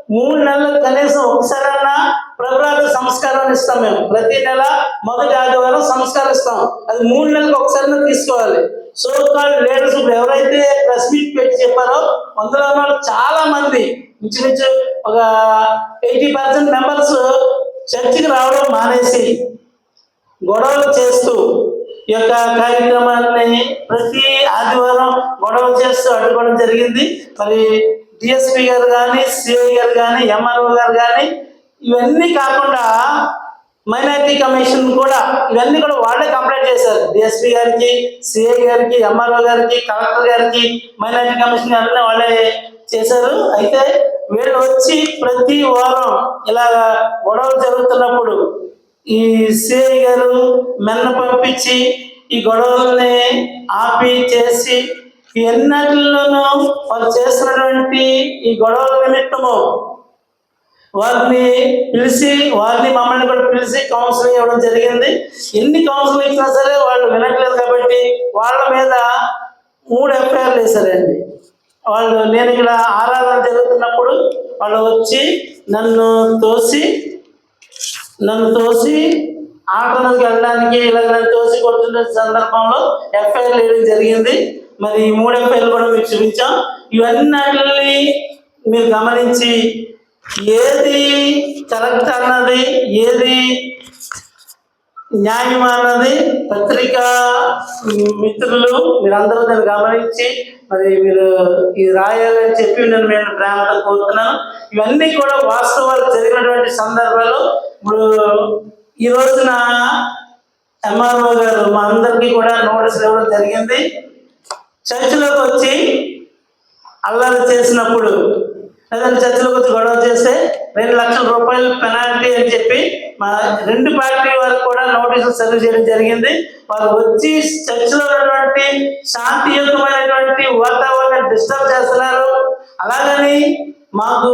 3 నెలలకు కనీసం ఒకసారైనా ప్రభాత సంస్కారం ఇస్తాం. మేము ప్రతి నెల మొదటి ఆదివారం సంస్కరిస్తాం. అది 3 నెలలకు ఒకసారి తీసుకోవాలి. సో కాల్డ్ లీడర్స్ ఇప్పుడు ఎవరైతే ప్రెస్ మీట్ పెట్టి చెప్పారో అందులో వాళ్ళు చాలా మంది ఇంచుమించు ఒక 80% మెంబర్స్ చర్చికి రావడం మానేసి గొడవలు చేస్తూ ఈ యొక్క కార్యక్రమాన్ని ప్రతి ఆదివారం గొడవలు చేస్తూ అడ్డుకోవడం జరిగింది. మరి డిఎస్పీ గారు కానీ, సిఐ గారు కానీ, ఎంఆర్ఓ గారు కానీ, ఇవన్నీ కాకుండా మైనారిటీ కమిషన్ కూడా ఇవన్నీ కూడా వాళ్ళే కంప్లైంట్ చేశారు. డిఎస్పీ గారికి, సిఐ గారికి, ఎంఆర్ఓ గారికి, కలెక్టర్ గారికి, మైనారిటీ కమిషన్ అన్నీ వాళ్ళే చేశారు. అయితే వీళ్ళు వచ్చి ప్రతి వారం ఇలా గొడవలు జరుగుతున్నప్పుడు ఈ సిఐ గారు మెన్న పంపించి ఈ గొడవల్ని ఆపి చేసి ఎన్నటిలోనూ వాళ్ళు చేస్తున్నటువంటి ఈ గొడవల నిమిత్తము వారిని పిలిచి మమ్మల్ని కూడా పిలిచి కౌన్సిలింగ్ ఇవ్వడం జరిగింది. ఎన్ని కౌన్సిలింగ్ ఇచ్చినా సరే వాళ్ళు వినట్లేదు కాబట్టి వాళ్ళ మీద 3 ఎఫ్ఐఆర్లు వేశారండి. నేను ఇక్కడ ఆరాధన జరుగుతున్నప్పుడు వాళ్ళు వచ్చి నన్ను తోసి ఆటోకి వెళ్ళడానికి ఇలాగ నన్ను తోసి కొడుతున్న సందర్భంలో ఎఫ్ఐఆర్ వేయడం జరిగింది. మరి 3 ఎఫ్ఐఆర్లు కూడా మీకు చూపించాం. ఇవన్నీ మీరు గమనించి ఏది కరెక్ట్ అన్నది, ఏది న్యాయం అన్నది పత్రికా మిత్రులు మీరందరూ దాన్ని గమనించి మరి మీరు ఇది రాయాలని చెప్పి నేను ప్రేమతో కోరుతున్నాను. ఇవన్నీ కూడా వాస్తవాలు జరిగినటువంటి సందర్భాలు. ఇప్పుడు ఈ రోజున ఎంఆర్ఓ గారు మా అందరికీ కూడా నోటీసులు ఇవ్వడం జరిగింది. చర్చిలోకి వచ్చి అల్లరి చేసినప్పుడు ఏదైనా చర్చిలోకి వచ్చి గొడవ చేస్తే 2 లక్షల రూపాయలు పెనాల్టీ అని చెప్పి మా 2 పార్టీ వారికి కూడా నోటీసులు సర్వ్ చేయడం జరిగింది. వారు వచ్చి చర్చిలో ఉన్నటువంటి శాంతియుతమైనటువంటి వాతావరణాన్ని డిస్టర్బ్ చేస్తున్నారు. అలాగని మాకు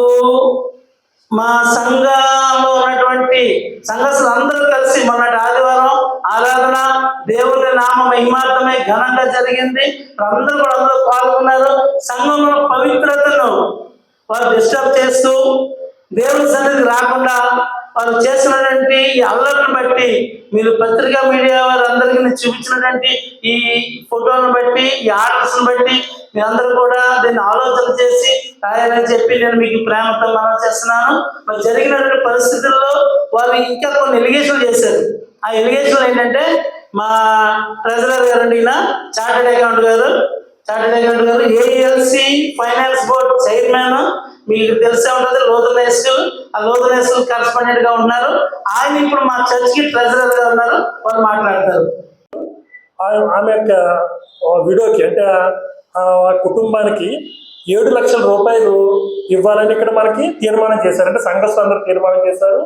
మా సంఘంలో ఉన్నటువంటి సంఘస్థులు అందరూ కలిసి మొన్నటి ఆదివారం ఆరాధన దేవుని నామ మహిమార్థమై ఘనంగా జరిగింది. అందరూ కూడా అందులో పాల్గొన్నారు. సంఘంలో పవిత్రతను వారు డిస్టర్బ్ చేస్తూ దేవుని సన్నిధికి రాకుండా వారు చేసినటువంటి ఈ అల్లర్లను బట్టి మీరు పత్రికా మీడియా వారు అందరికీ చూపించినటువంటి ఈ ఫోటోలను బట్టి, ఈ ఆర్డర్స్ని బట్టి మీరందరూ కూడా దీన్ని ఆలోచన చేసి రాయాలని చెప్పి నేను మీకు ప్రేమతో మనం చేస్తున్నాను. మరి జరిగినటువంటి పరిస్థితుల్లో వారు ఇంకా కొన్ని ఎలిగేషన్లు చేశారు. ఆ ఎలిగేషన్లు ఏంటంటే మా ట్రెజరర్ గారు చార్టెడ్ అకౌంట్ గారు ఏఎల్సి ఫైనాన్స్ బోర్డ్ చైర్మన్, మీకు తెలిసే ఉంటుంది లోదర్ స్కూల్ కరెస్పాండెంట్ గా ఉన్నారు. ఆయన ఇప్పుడు మా చర్చికి ట్రెజరర్ గా ఉన్నారు. వాళ్ళు మాట్లాడతారు. ఆమె యొక్క విడోకి అంటే కుటుంబానికి 7 లక్షల రూపాయలు ఇవ్వాలని ఇక్కడ మనకి తీర్మానం చేశారు. అంటే సంఘస్థులు అందరూ తీర్మానం చేశారు.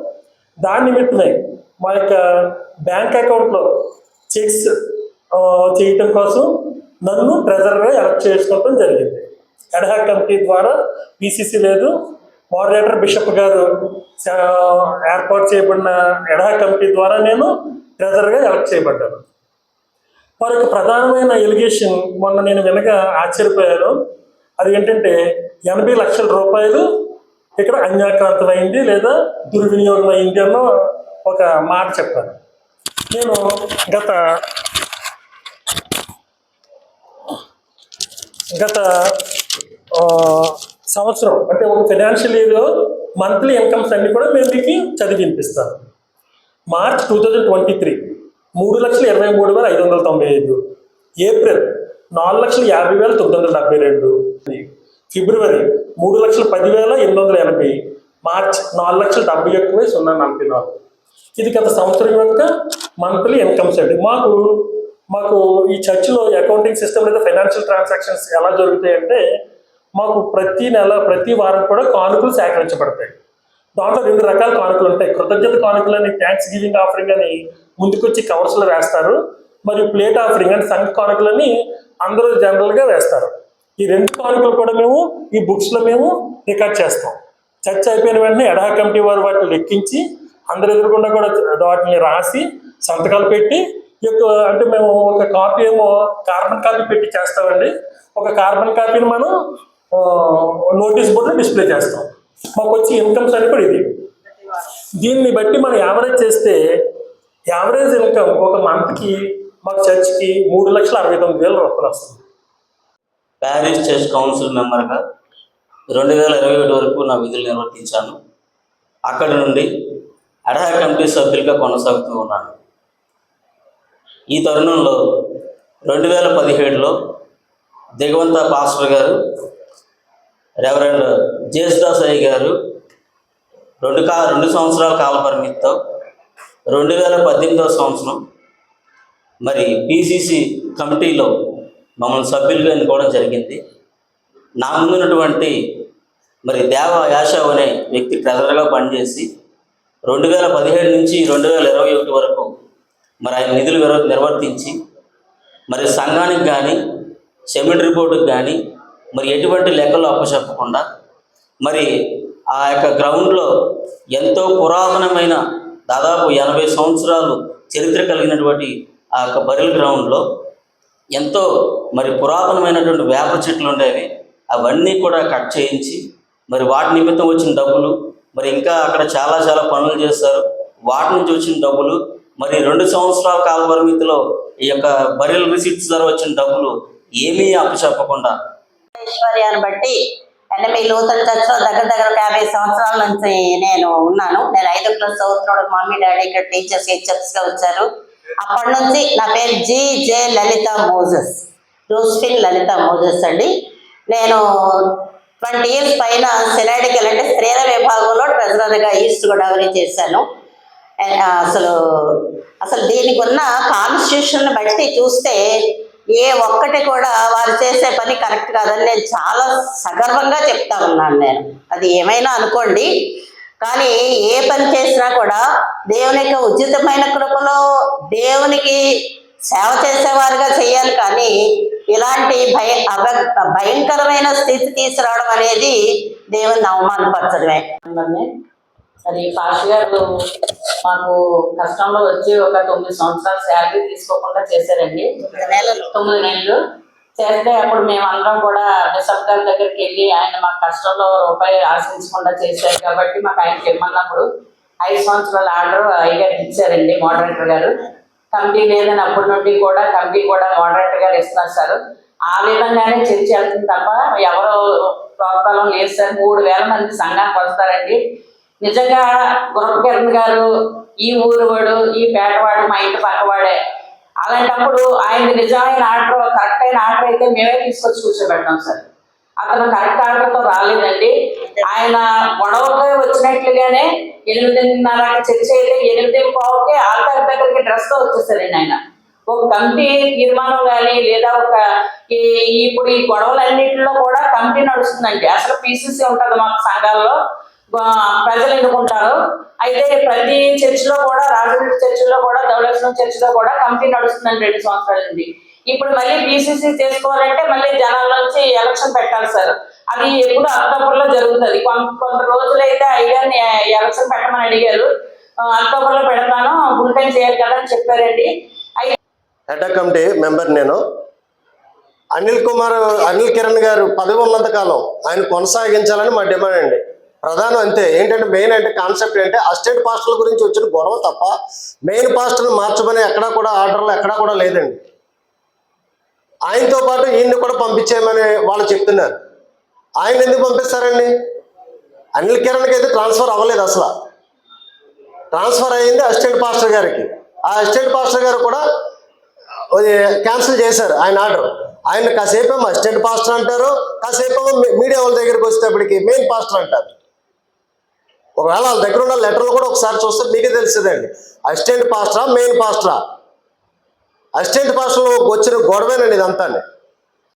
దాని నిమిత్తమే మా యొక్క బ్యాంక్ అకౌంట్లో చెక్స్ చేయటం కోసం నన్ను ట్రెజరర్గా ఎలక్ట్ చేసుకోవడం జరిగింది. ఎడ్హాక్ కమిటీ ద్వారా పిసిసి లేదు, మోడరేటర్ బిషప్ గారు ఏర్పాటు చేయబడిన ఎడ్హాక్ కమిటీ ద్వారా నేను ట్రెజరర్గా ఎలక్ట్ చేయబడ్డాను. వారి యొక్క ప్రధానమైన ఎలిగేషన్ మొన్న నేను వినగా ఆశ్చర్యపోయాను. అది ఏంటంటే 80 లక్షల రూపాయలు ఇక్కడ అన్యాక్రాంతమైంది లేదా దుర్వినియోగం అయింది అన్న ఒక మాట చెప్పాను. నేను గత సంవత్సరం అంటే ఒక ఫైనాన్షియల్ ఇయర్లో మంత్లీ ఇన్కమ్స్ అన్ని కూడా మేము మీకు చదివి వినిపిస్తాను. మార్చ్ 2023 3,23,595, ఏప్రిల్ 4,50,972, ఫిబ్రవరి 3,10,880, మార్చ్ 4,71,044. ఇది గత సంవత్సరం యొక్క మంత్లీ ఇన్కమ్స్ అండి. మాకు ఈ చర్చిలో అకౌంటింగ్ సిస్టమ్ లేదా ఫైనాన్షియల్ ట్రాన్సాక్షన్స్ ఎలా జరుగుతాయంటే మాకు ప్రతి నెల ప్రతి వారం కూడా కానుకలు సేకరించబడతాయి. దాంట్లో 2 రకాల కానుకలు ఉంటాయి. కృతజ్ఞత కానుకలు అని, థ్యాంక్స్ గివింగ్ ఆఫరింగ్ అని ముందుకొచ్చి కవర్స్లో వేస్తారు. మరియు ప్లేట్ ఆఫరింగ్ అంటే సంఘ కానుకలని అందరూ జనరల్గా వేస్తారు. ఈ 2 కానుకలు కూడా మేము ఈ బుక్స్లో మేము రికార్డ్ చేస్తాం. చర్చ అయిపోయిన వెంటనే ఎడ్హాక్ కమిటీ వారు వాటిని లెక్కించి అందరి ఎదురుకుండా కూడా వాటిని రాసి సంతకాలు పెట్టి అంటే మేము ఒక కాపీ ఏమో కార్బన్ కాపీ పెట్టి చేస్తామండి. ఒక కార్బన్ కాపీని మనం నోటీస్ బోర్డులో డిస్ప్లే చేస్తాం. మాకు వచ్చే ఇన్కమ్స్ అని కూడా ఇది. దీన్ని బట్టి మనం యావరేజ్ చేస్తే యావరేజ్ ఇన్కమ్ ఒక మంత్కి మాకు చర్చ్కి 3,69,000 రూపాయలు వస్తుంది. ప్యారిస్ చర్చ్ కౌన్సిల్ మెంబర్గా 2021 వరకు నా విధులు నిర్వర్తించాను. అక్కడి నుండి అడ్హాక్ కమిటీ సభ్యులుగా కొనసాగుతూ ఉన్నాను. ఈ తరుణంలో 2017లో దిగవంత పాస్టర్ గారు, రెవరెండ్ జేసుదాస్ అయ్య గారు 2 సంవత్సరాల కాల పరిమితితో 2018వ సంవత్సరం మరి పిసిసి కమిటీలో మమ్మల్ని సభ్యులుగా ఎన్నుకోవడం జరిగింది. నా ముందున్నటువంటి మరి దేవ యాషవ్ అనే వ్యక్తి ట్రెజరర్గా పనిచేసి 2017 నుంచి 2021 వరకు మరి ఆయన నిధులు నిర్వర్తించి మరి సంఘానికి కానీ సెమిట్ రిపోర్టుకి కానీ మరి ఎటువంటి లెక్కలు అప్పచెప్పకుండా మరి ఆ యొక్క గ్రౌండ్లో ఎంతో పురాతనమైన దాదాపు 80 సంవత్సరాలు చరిత్ర కలిగినటువంటి ఆ యొక్క బరిల్ గ్రౌండ్లో ఎంతో మరి పురాతనమైనటువంటి వేప చెట్లు ఉండేవి. అవన్నీ కూడా కట్ చేయించి మరి వాటి నిమిత్తం వచ్చిన డబ్బులు మరి ఇంకా అక్కడ చాలా చాలా పనులు చేస్తారు. వాటి నుంచి వచ్చిన డబ్బులు మరి 2 సంవత్సరాల కాల పరిమితిలో ఈ యొక్క బరిల్ రిసిప్ట్స్ ద్వారా వచ్చిన డబ్బులు ఏమీ అప్పచెప్పకుండా ఐశ్వర్యాన్ని బట్టి అంటే మీ లూథరన్ చర్చ్ లో దగ్గర 50 సంవత్సరాల నుంచి నేను ఉన్నాను. నేను 5వ క్లాస్ చదువుతున్నాడు. మమ్మీ డాడీ ఇక్కడ టీచర్స్ హెచ్ఎఫ్స్ గా వచ్చారు. అప్పటి నుంచి నా పేరు జే లలిత మోజెస్, జోస్ఫిన్ లలిత మోజెస్ అండి. నేను 20 years పైన సినాడికల్ అంటే స్త్రీల విభాగంలో ట్రెజరర్గా ఈస్ట్ గోదావరి చేశాను. అసలు దీనికి ఉన్న కాన్స్టిట్యూషన్ బట్టి చూస్తే ఏ ఒక్కటి కూడా వారు చేసే పని కరెక్ట్ కాదని నేను చాలా సగర్వంగా చెప్తా ఉన్నాను. నేను అది ఏమైనా అనుకోండి, కానీ ఏ పని చేసినా కూడా దేవుని యొక్క ఉచితమైన కృపలో దేవునికి సేవ చేసేవారుగా చేయాలి. కానీ ఇలాంటి భయంకరమైన స్థితి తీసుకురావడం అనేది దేవుని అవమానపరచడమే. అది పాస్టర్ గారు మాకు కష్టంలో వచ్చి ఒక 9 సంవత్సరాల శాలరీ తీసుకోకుండా చేశారండి. 9 నెలలు చేస్తే అప్పుడు మేమందరం కూడా బిషప్ గారి దగ్గరికి వెళ్ళి ఆయన మాకు కష్టంలో రూపాయి ఆశించకుండా చేశారు కాబట్టి మాకు ఆయనకి ఇమ్మన్నప్పుడు 5 సంవత్సరాల ఆర్డర్ అయ్యగారు ఇచ్చారండి. మోడరేటర్ గారు కమిటీ లేదని అప్పటి నుండి కూడా కమిటీ కూడా మోడరేటర్ గారు ఇస్తున్నారు సార్. ఆ విధంగానే చర్చ వెళ్తుంది తప్ప ఎవరో ప్రోత్సాహం లేదు సార్. 3,000 మంది సంఘానికి వస్తారండి. నిజంగా గురపకిరణ్ గారు ఈ ఊరు వాడు, ఈ పేటవాడు, మా ఇంటి పక్కవాడే. అలాంటప్పుడు ఆయన నిజమైన ఆర్డర్, కరెక్ట్ అయిన ఆర్డర్ అయితే మేమే తీసుకొచ్చి కూర్చోబెట్టాం సార్. అతను కరెక్ట్ ఆర్డర్తో రాలేదండి. ఆయన గొడవగా వచ్చినట్లుగానే 8:30 చర్చ అయితే 8:15కి ఆల్టార్ దగ్గరికి డ్రెస్తో వచ్చేసారండి ఆయన. ఒక కమిటీ తీర్మానం కానీ లేదా ఇప్పుడు ఈ గొడవలన్నింటిలో కూడా కమిటీ నడుస్తుందండి. అసలు పిసిసి ఉంటుంది మాకు సంఘాల్లో, ప్రజలు ఎన్నుకుంటారు. అయితే ప్రతి చర్చిలో కూడా, రాజమండ్రి చర్చిలో కూడా, ధవళేశ్వరం చర్చిలో కూడా కమిటీ నడుస్తుందండి 2 సంవత్సరాల నుండి. ఇప్పుడు మళ్ళీ పిసిసి చేసుకోవాలంటే మళ్ళీ జనాల నుంచి ఎలక్షన్ పెట్టాలి సార్. అది ఎప్పుడు అక్టోబర్లో జరుగుతుంది. కొంత రోజులైతే అయ్యాన్ని ఎలక్షన్ పెట్టమని అడిగారు. అక్టోబర్లో పెడతాను, బులెటిన్ చేయాలి కదా అని చెప్పారండి. హెడ్ కమిటీ మెంబర్ నేను. అనిల్ కిరణ్ గారు పదవి ఉన్నంత కాలం ఆయన కొనసాగించాలని మా డిమాండ్ అండి. ప్రధానం అంతే. ఏంటంటే మెయిన్ అంటే కాన్సెప్ట్ ఏంటంటే అసిస్టెంట్ పాస్టర్ల గురించి వచ్చిన గొడవ తప్ప మెయిన్ పాస్టర్ని మార్చమని ఎక్కడా కూడా ఆర్డర్లు ఎక్కడా కూడా లేదండి. ఆయనతో పాటు ఈయన్ని కూడా పంపించేయమని వాళ్ళు చెప్తున్నారు. ఆయన ఎందుకు పంపిస్తారండి? అనిల్ కిరణ్కి అయితే ట్రాన్స్ఫర్ అవ్వలేదు. అసలు ట్రాన్స్ఫర్ అయ్యింది అసిస్టెంట్ పాస్టర్ గారికి. ఆ అసిస్టెంట్ పాస్టర్ గారు కూడా క్యాన్సిల్ చేశారు ఆయన ఆర్డర్. ఆయన కాసేపేమో అసిస్టెంట్ పాస్టర్ అంటారు, కాసేపేమో మీడియా వాళ్ళ దగ్గరికి వచ్చేటప్పటికి మెయిన్ పాస్టర్ అంటారు. ఒకవేళ వాళ్ళ దగ్గర ఉన్న లెటర్లు కూడా ఒకసారి చూస్తే మీకే తెలుస్తుందండి అసిస్టెంట్ పాస్టరా మెయిన్ పాస్టరా. అసిస్టెంట్ పాస్టర్లో వచ్చిన గొడవేనండి ఇదంతా.